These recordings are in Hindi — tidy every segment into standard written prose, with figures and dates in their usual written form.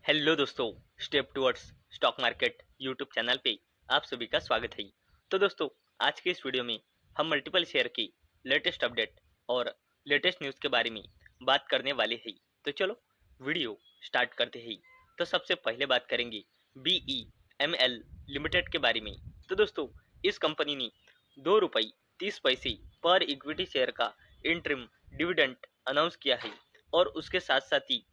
हेलो दोस्तों, step towards stock market YouTube channel पे आप सभी का स्वागत है। तो दोस्तों, आज के इस वीडियो में हम मल्टीपल शेयर की लेटेस्ट अपडेट और लेटेस्ट न्यूज़ के बारे में बात करने वाले हैं। तो चलो वीडियो स्टार्ट करते हैं। तो सबसे पहले बात करेंगे BEML लिमिटेड के बारे में। तो दोस्तों, इस कंपनी ने ₹2.30 पर इक्विटी शेयर का इंटरिम डिविडेंड अनाउंस किया है और उसके साथ साथ ही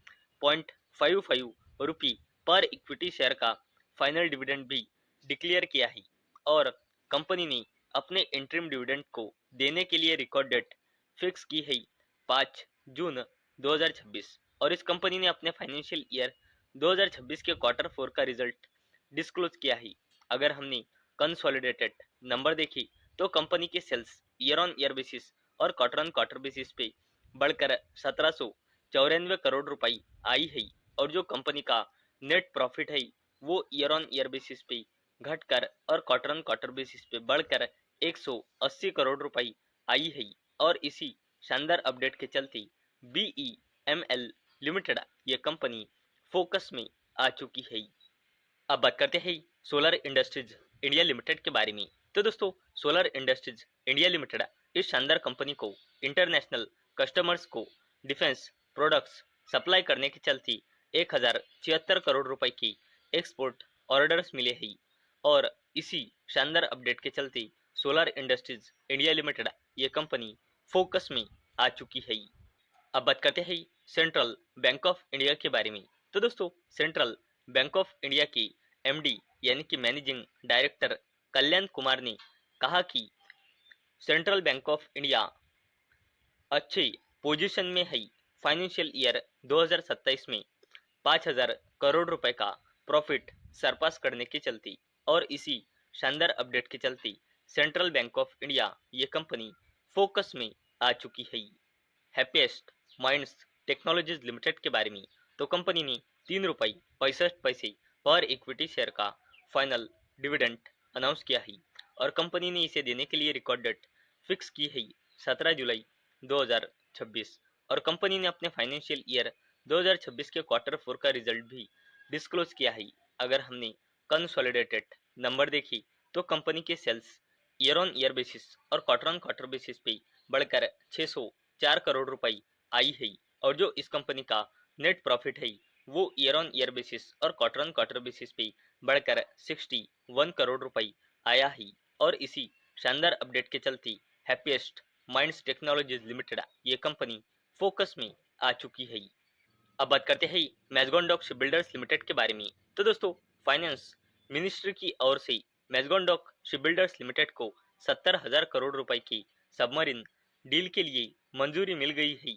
0.55 रुपये पर इक्विटी शेयर का फाइनल डिविडेंड भी डिक्लेयर किया है। और कंपनी ने अपने इंटरिम डिविडेंड को देने के लिए रिकॉर्ड डेट फिक्स की है 5 जून 2026। और इस कंपनी ने अपने फाइनेंशियल ईयर 2026 के क्वार्टर 4 का रिजल्ट डिस्क्लोज किया है। अगर हमने कंसोलिडेटेड नंबर देखी तो कंपनी के sales year on year basis और क्वार्टर ऑन क्वार्टर बेसिस पे बढ़कर 1794 करोड़ रुपए आई है। और जो कंपनी का नेट प्रॉफिट है वो ईयर ऑन ईयर बेसिस पे घटकर और क्वार्टर ऑन क्वार्टर बेसिस पे बढ़कर 180 करोड़ रुपए आई है। और इसी शानदार अपडेट के चलते BEML लिमिटेड ये कंपनी फोकस में आ चुकी है। अब बात करते हैं सोलर इंडस्ट्रीज इंडिया लिमिटेड के बारे में। तो दोस्तों, सोलर इंडस्ट्रीज इंडिया लिमिटेड इस शानदार कंपनी को इंटरनेशनल कस्टमर्स को डिफेंस प्रोडक्ट्स सप्लाई करने के चलते 1076 करोड़ रुपए की एक्सपोर्ट ऑर्डर्स मिले हैं। और इसी शानदार अपडेट के चलते सोलर इंडस्ट्रीज इंडिया लिमिटेड ये कंपनी फोकस में आ चुकी है। अब बात करते हैं सेंट्रल बैंक ऑफ इंडिया के बारे में। तो दोस्तों, सेंट्रल बैंक ऑफ इंडिया की MD यानी कि मैनेजिंग डायरेक्टर कल्याण कुमार ने कहा कि सेंट्रल बैंक ऑफ इंडिया अच्छी पोजीशन में है। फाइनेंशियल ईयर 2027 में 5,000 करोड़ रुपए का प्रॉफिट सरपास करने के चलते और इसी शानदार अपडेट के चलते सेंट्रल बैंक ऑफ इंडिया ये कंपनी फोकस में आ चुकी है। हैप्पीएस्ट माइंड्स टेक्नोलॉजीज लिमिटेड के बारे में। तो कंपनी ने ₹3.65 पर इक्विटी शेयर का फाइनल डिविडेंड अनाउंस किया है। और कंपनी ने इसे देने के लिए रिकॉर्ड डेट फिक्स की है 17 जुलाई 2026। और कंपनी ने अपने फाइनेंशियल ईयर 2026 के क्वार्टर 4 का रिजल्ट भी डिस्क्लोज किया है। अगर हमने कंसोलिडेटेड नंबर देखी तो कंपनी के sales year on year basis और क्वार्टर ऑन क्वार्टर बेसिस पे बढ़कर 604 करोड़ रुपए आई है। और जो इस कंपनी का नेट प्रॉफिट है वो ईयर ऑन ईयर बेसिस और क्वार्टर ऑन क्वार्टर बेसिस पे बढ़कर 61 करोड़ रुपए आया है। और इसी शानदार अपडेट के चलते हैप्पीएस्ट माइंड्स टेक्नोलॉजीज लिमिटेड ये कंपनी फोकस में आ चुकी है। अब बात करते हैं मैजगॉन डॉक शिपबिल्डर्स लिमिटेड के बारे में। तो दोस्तों, फाइनेंस मिनिस्ट्री की ओर से मैजगॉन डॉक शिपबिल्डर्स लिमिटेड को 70,000 करोड़ रुपए की सबमरीन डील के लिए मंजूरी मिल गई है।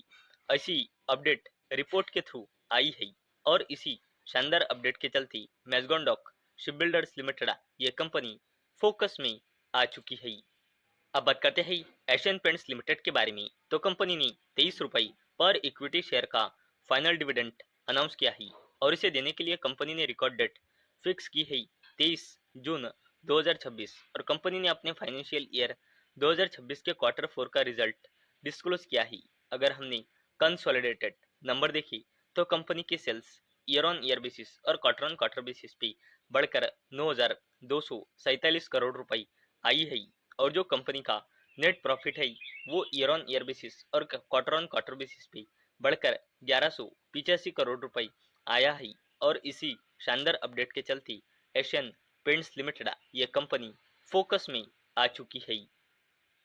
ऐसी अपडेट रिपोर्ट के थ्रू आई है। और इसी शानदार अपडेट के चलते मैजगॉन डॉक शिपबिल्डर्स लिमिटेड ये कंपनी फोकस में आ चुकी है। अब बात करते हैं एशियन पेंट्स लिमिटेड के बारे में। तो कंपनी ने ₹23 पर इक्विटी शेयर का फाइनल डिविडेंड अनाउंस किया है। और इसे देने के लिए कंपनी ने रिकॉर्ड डेट फिक्स की है 23 जून 2026। और कंपनी ने अपने फाइनेंशियल ईयर 2026 के क्वार्टर 4 का रिजल्ट डिस्क्लोज किया है। अगर हमने कंसोलिडेटेड नंबर देखी तो कंपनी के sales year on year basis और क्वार्टर ऑन क्वार्टर बेसिस पे बढ़कर 9,247 करोड़ रुपए आई है। और जो कंपनी का नेट प्रॉफिट है वो ईयर ऑन ईयर बेसिस और क्वार्टर ऑन क्वार्टर बेसिस पे बढ़कर 1185 करोड़ रुपए आया है। और इसी शानदार अपडेट के चलते एशियन पेंट्स लिमिटेड ये कंपनी फोकस में आ चुकी है।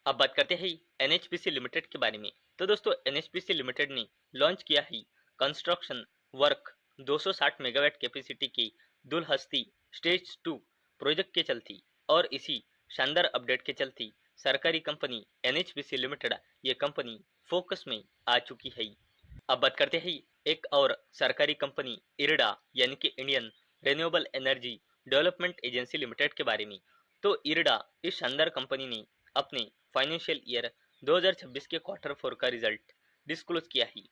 अब बात करते हैं NHPC लिमिटेड के बारे में। तो दोस्तों, NHPC लिमिटेड ने लॉन्च किया है कंस्ट्रक्शन वर्क 260 मेगावाट कैपेसिटी की दुलहस्ती स्टेज 2 प्रोजेक्ट के चलती। और इसी शानदार अपडेट के चलती सरकारी कंपनी NHPC लिमिटेड ये कंपनी फोकस में आ चुकी है। अब बात करते हैं एक और सरकारी कंपनी इरडा यानी कि Indian renewable energy development agency limited के बारे में। तो इरडा इस शानदार कंपनी ने अपने फाइनेंशियल ईयर 2026 के क्वार्टर 4 का रिजल्ट डिस्क्लोज किया है।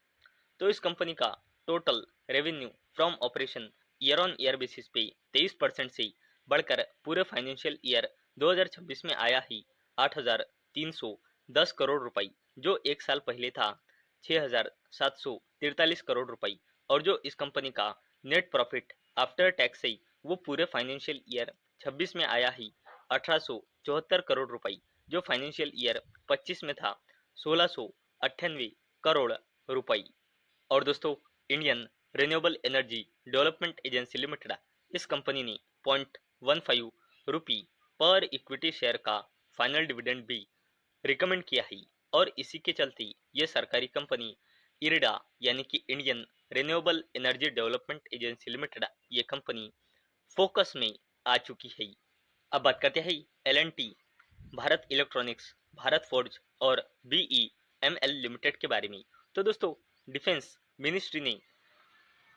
तो इस कंपनी का total revenue from operation year on year basis पे 23% से बढ़कर पूरे फाइनेंशियल ईयर 2026 में आया ही 8,310 करोड़ रुपए, जो एक साल पहले था 6,743 करोड़ रुपए। और जो इस कंपनी का नेट प्रॉफिट आफ्टर टैक्स है वो पूरे फाइनेंशियल ईयर 26 में आया है 1874 करोड़ रुपए, जो फाइनेंशियल ईयर 25 में था 1698 करोड़ रुपए। और दोस्तों, Indian renewable energy development agency limited, इस कंपनी ने 0.15 रुपी पर इक्विटी शेयर का फाइनल डिविडेंड भी रिकमेंड किया है। और इसी के चलते ये सरकारी कंपनी इरिडा यानी कि Indian renewable energy development agency limited, ये कंपनी फोकस में आ चुकी है। अब बात करते हैं L&T, Bharat electronics, Bharat forge और बीईएमएल लिमिटेड के बारे में। तो दोस्तों, डिफेंस मिनिस्ट्री ने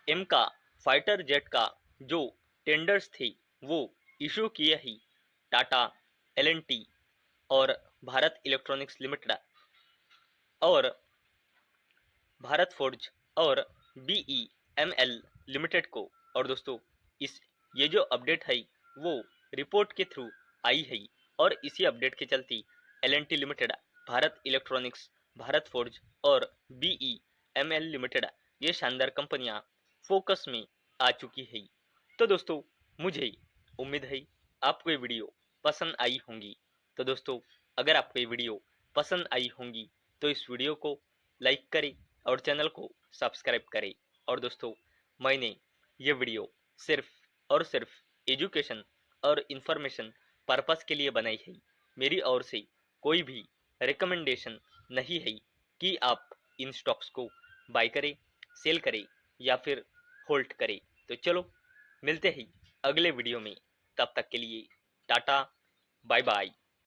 एम का फाइटर जेट का जो टेंडर्स थे वो इशू किए ही टाटा, एल&टी और भारत इलेक्ट्रॉनिक्स लिमिटेड और भारत फोर्ज और बीईएमएल लिमिटेड को। और दोस्तों, इस ये जो अपडेट है वो रिपोर्ट के थ्रू आई है, और इसी अपडेट के चलते L&T limited, Bharat electronics, Bharat forge और बीईएमएल लिमिटेड, ये शानदार कंपनियां फोकस में आ चुकी है। तो दोस्तों, मुझे उम्मीद है आपको ये वीडियो पसंद आई होंगी। तो दोस्तों, अगर आपको ये वीडियो पसंद आई होंगी तो इस वीडियो को लाइक करें और चैनल को सब्सक्राइब करें। और दोस्तों, मैंने ये वीडियो सिर्फ और सिर्फ एजुकेशन और इंफॉर्मेशन पर्पस के लिए बनाई है। मेरी ओर से कोई भी रिकमेंडेशन नहीं है कि आप इन स्टॉक्स को बाय करें, सेल करें या फिर होल्ड करें। तो चलो, मिलते हैं अगले वीडियो में। तब तक के लिए टाटा, बाय बाय।